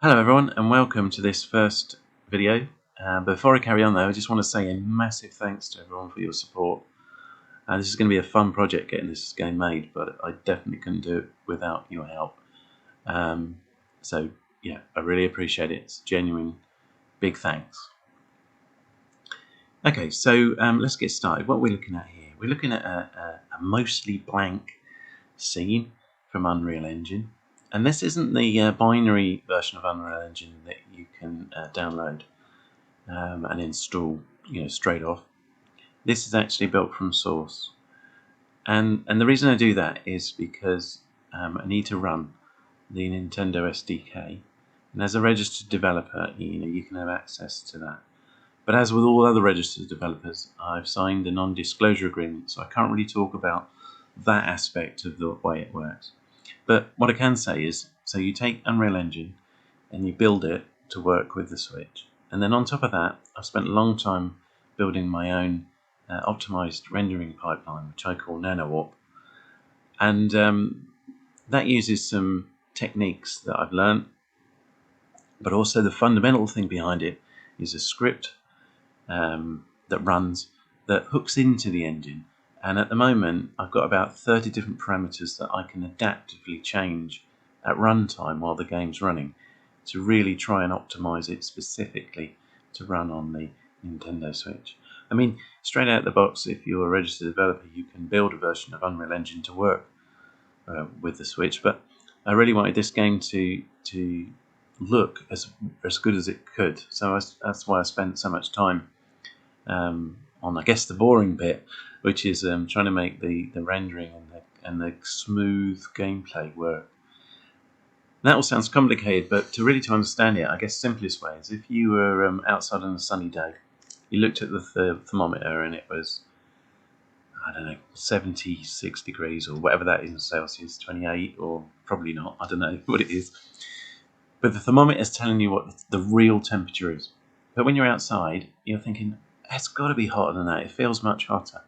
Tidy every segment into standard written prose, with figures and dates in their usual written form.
Hello everyone and welcome to this first video. Before I carry on though, I just want to say a massive thanks to everyone for your support. This is going to be a fun project getting this game made, but I definitely couldn't do it without your help. So yeah, I really appreciate it. It's genuine big thanks. Okay, so let's get started. What we're looking at here, we're looking at a mostly blank scene from Unreal Engine. And this isn't the binary version of Unreal Engine that you can download and install, straight off. This is actually built from source, and the reason I do that is because I need to run the Nintendo SDK, and as a registered developer, you can have access to that. But as with all other registered developers, I've signed a non-disclosure agreement, so I can't really talk about that aspect of the way it works. But what I can say is, so you take Unreal Engine and you build it to work with the Switch. And then on top of that, I've spent a long time building my own optimized rendering pipeline, which I call NanoWarp. And that uses some techniques that I've learned, but also the fundamental thing behind it is a script that runs, that hooks into the engine. And at the moment, I've got about 30 different parameters that I can adaptively change at runtime while the game's running to really try and optimize it specifically to run on the Nintendo Switch. I mean, straight out the box, if you're a registered developer, you can build a version of Unreal Engine to work with the Switch, but I really wanted this game to look as good as it could. So that's why I spent so much time on, I guess, the boring bit, which is trying to make the rendering and the smooth gameplay work. And that all sounds complicated, but to understand it, I guess simplest way is if you were outside on a sunny day, you looked at the thermometer and it was, I don't know, 76 degrees or whatever that is in Celsius, 28 or probably not, I don't know what it is. But the thermometer is telling you what the real temperature is. But when you're outside, you're thinking, it's got to be hotter than that. It feels much hotter.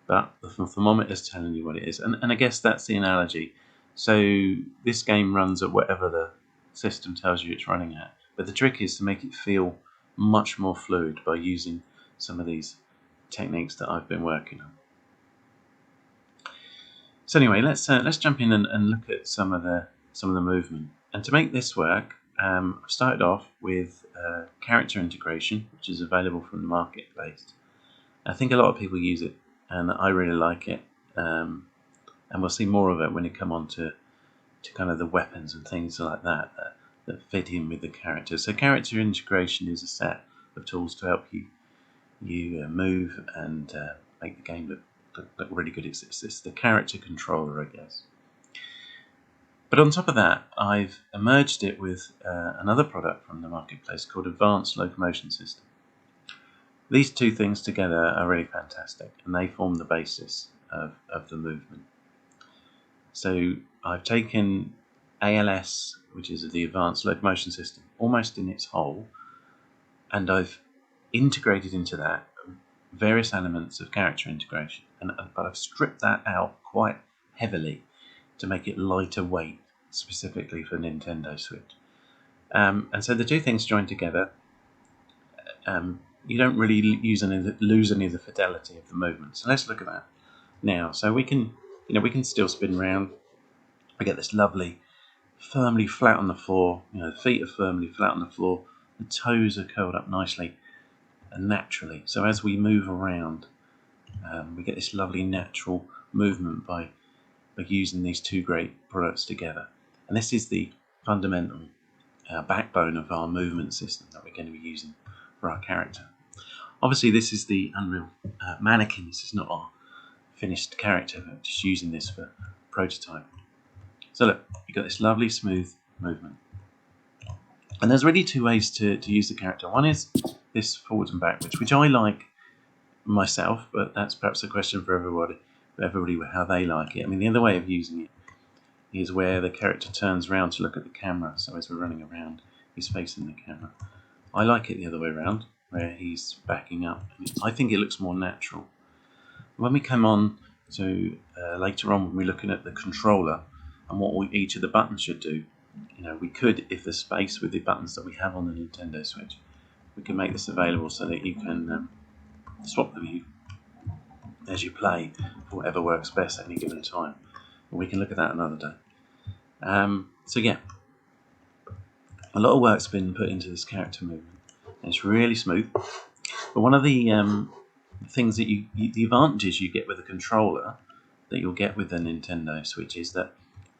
But the thermometer is telling you what it is. And I guess that's the analogy. So this game runs at whatever the system tells you it's running at. But the trick is to make it feel much more fluid by using some of these techniques that I've been working on. So anyway, let's jump in and look at some of the movement. And to make this work, I've started off with character integration, which is available from the marketplace. I think a lot of people use it, and I really like it. And we'll see more of it when you come on to kind of the weapons and things like that fit in with the character. So character integration is a set of tools to help you move and make the game look really good. It's the character controller, I guess. But on top of that, I've merged it with another product from the marketplace called Advanced Locomotion System. These two things together are really fantastic, and they form the basis of the movement. So I've taken ALS, which is the Advanced Locomotion System, almost in its whole, and I've integrated into that various elements of character integration, but I've stripped that out quite heavily to make it lighter weight, specifically for Nintendo Switch. And so the two things joined together, you don't really lose any of the fidelity of the movement. So let's look at that now. So we can still spin around. We get this lovely, firmly flat on the floor. The feet are firmly flat on the floor. The toes are curled up nicely and naturally. So as we move around, we get this lovely natural movement by using these two great products together. And this is the fundamental backbone of our movement system that we're going to be using for our character. Obviously, this is the Unreal mannequin. This is not our finished character. We're just using this for prototype. So look, you've got this lovely smooth movement. And there's really two ways to use the character. One is this forwards and backwards, which I like myself, but that's perhaps a question for everybody how they like it. I mean, the other way of using it is where the character turns around to look at the camera. So as we're running around, he's facing the camera. I like it the other way around, where he's backing up. I think it looks more natural. When we come on to later on, when we're looking at the controller and what each of the buttons should do, we could, if there's space with the buttons that we have on the Nintendo Switch, we can make this available so that you can swap the view as you play for whatever works best at any given time. But we can look at that another day. So yeah, a lot of work's been put into this character movement, and it's really smooth. But one of the things that the advantages you get with a controller that you'll get with the Nintendo Switch is that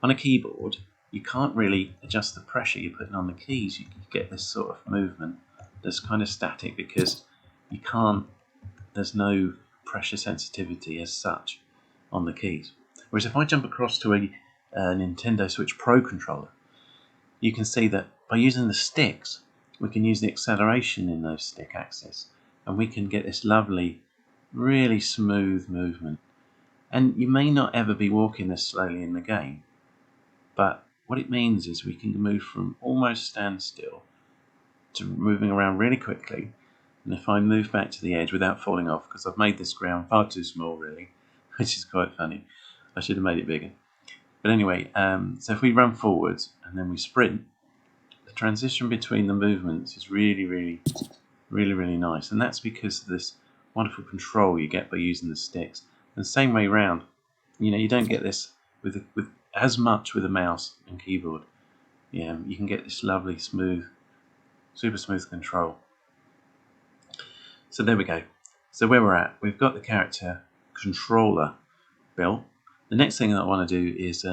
on a keyboard you can't really adjust the pressure you're putting on the keys. You get this sort of movement that's kind of static because there's no pressure sensitivity as such on the keys. Whereas if I jump across to a Nintendo Switch Pro controller, you can see that by using the sticks, we can use the acceleration in those stick axis, and we can get this lovely, really smooth movement. And you may not ever be walking this slowly in the game, but what it means is we can move from almost standstill to moving around really quickly. And if I move back to the edge without falling off, because I've made this ground far too small really, which is quite funny. I should have made it bigger. But anyway, so if we run forwards and then we sprint, the transition between the movements is really, really, really, really nice. And that's because of this wonderful control you get by using the sticks. And the same way round, you don't get this with as much with a mouse and keyboard. Yeah, you can get this lovely, smooth, super smooth control. So there we go. So where we're at, we've got the character controller built. The next thing that I want to do is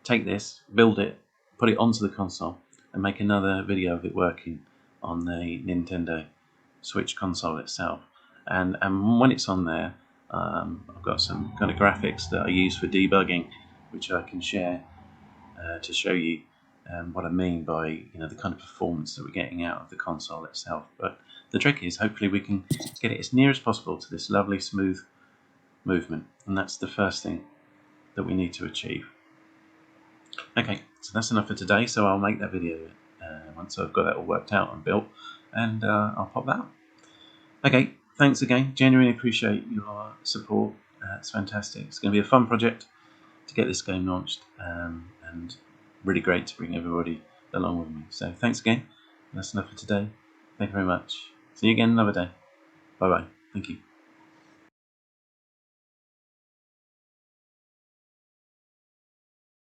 take this, build it, put it onto the console, and make another video of it working on the Nintendo Switch console itself. And when it's on there, I've got some kind of graphics that I use for debugging, which I can share to show you what I mean by the kind of performance that we're getting out of the console itself. But the trick is, hopefully we can get it as near as possible to this lovely smooth movement, and that's the first thing that we need to achieve. Okay, so that's enough for today, so I'll make that video once I've got that all worked out and built, and I'll pop that up. Okay, thanks again, genuinely appreciate your support. It's fantastic. It's going to be a fun project to get this game launched, and really great to bring everybody along with me. So thanks again. That's enough for today. Thank you very much. See you again another day. Bye bye. Thank you.